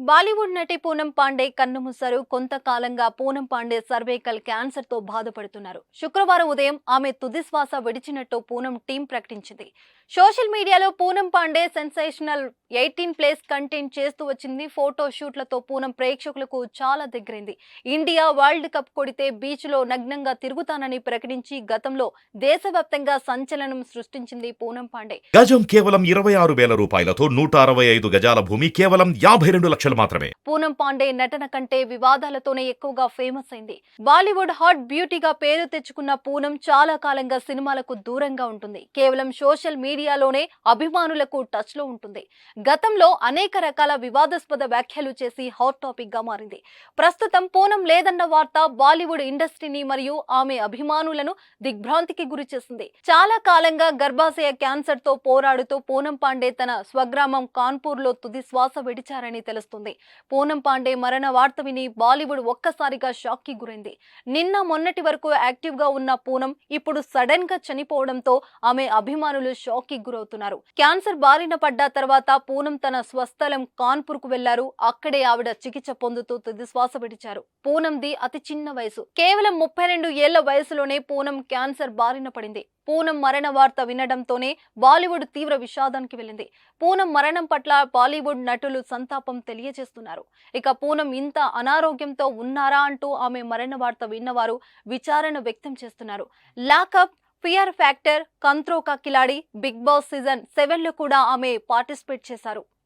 బాలీవుడ్ నటి పూనం పాండే కన్నుమూశారు. కొంతకాలంగా పూనం పాండే సర్వైకల్ క్యాన్సర్ తో బాధపడుతున్నారు. శుక్రవారం ఉదయం ఆమె తుది శ్వాస విడిచినట్టు పూనం టీం ప్రకటించింది. సోషల్ మీడియాలో పూనం పాండే సెన్సేషనల్ 18+ కంటెంట్ చేస్తూ వచ్చింది. ఫోటో షూట్లతో పూనం ప్రేక్షకులకు చాలా దగ్గరైంది. ఇండియా వరల్డ్ కప్ కొడితే బీచ్ లో నగ్నంగా తిరుగుతానని ప్రకటించి గతంలో దేశవ్యాప్తంగా సంచలనం సృష్టించింది పూనం పాండే. గజం కేవలం 26,000 రూపాయలతో 165 గజాల భూమి కేవలం 52 లక్షలు మాత్రమే. పూనం పాండే నటన కంటే వివాదాలతోనే ఎక్కువగా ఫేమస్ అయింది. బాలీవుడ్ హాట్ బ్యూటీగా పేరు తెచ్చుకున్న పూనం చాలా కాలంగా సినిమాలకు దూరంగా ఉంటుంది. కేవలం సోషల్ మీడియాలోనే అభిమానులకు టచ్ లో ఉంటుంది. గతంలో అనేక రకాల వివాదాస్పద వ్యాఖ్యలు చేసి హాట్ టాపిక్ గా మారింది. ప్రస్తుతం పూనం లేదన్న వార్త బాలీవుడ్ ఇండస్ట్రీని మరియు ఆమె అభిమానులను దిగ్భ్రాంతికి గురి చేసింది. చాలా కాలంగా గర్భాశయ క్యాన్సర్ తో పోరాడుతూ పూనం పాండే తన స్వగ్రామం కాన్పూర్ లో తుది శ్వాస విడిచారని తెలుస్తుంది. పూనం పాండే మరణ వార్త విని బాలీవుడ్ ఒక్కసారిగా షాక్ కి గురైంది. నిన్న మొన్నటి వరకు యాక్టివ్ గా ఉన్న పూనం ఇప్పుడు సడన్ గా చనిపోవడంతో ఆమె అభిమానులు షాక్ కి గురవుతున్నారు. క్యాన్సర్ బారిన పడ్డ తర్వాత పూనం తన స్వస్థలం కాన్పూర్ కు వెళ్లారు. అక్కడే ఆవిడ చికిత్స పొందుతూ తుది శ్వాస విడిచారు. పూనంది అతి చిన్న వయసు, కేవలం 32 ఏళ్ల వయసులోనే పూనం క్యాన్సర్ బారిన పడింది. పూనం మరణ వార్త వినడంతోనే బాలీవుడ్ తీవ్ర విషాదానికి వెళ్ళింది. పూనం మరణం పట్ల బాలీవుడ్ నటులు సంతాపం తెలియజేస్తున్నారు. ఇక పూనం ఇంత అనారోగ్యంతో ఉన్నారా అంటూ ఆమె మరణ వార్త విన్నవారు విచారణ వ్యక్తం చేస్తున్నారు. లాకప్, ఫియర్ ఫ్యాక్టర్, కంత్రో కా కిలాడి, బిగ్ బాస్ సీజన్ 7లో కూడా ఆమె పార్టిసిపేట్ చేశారు.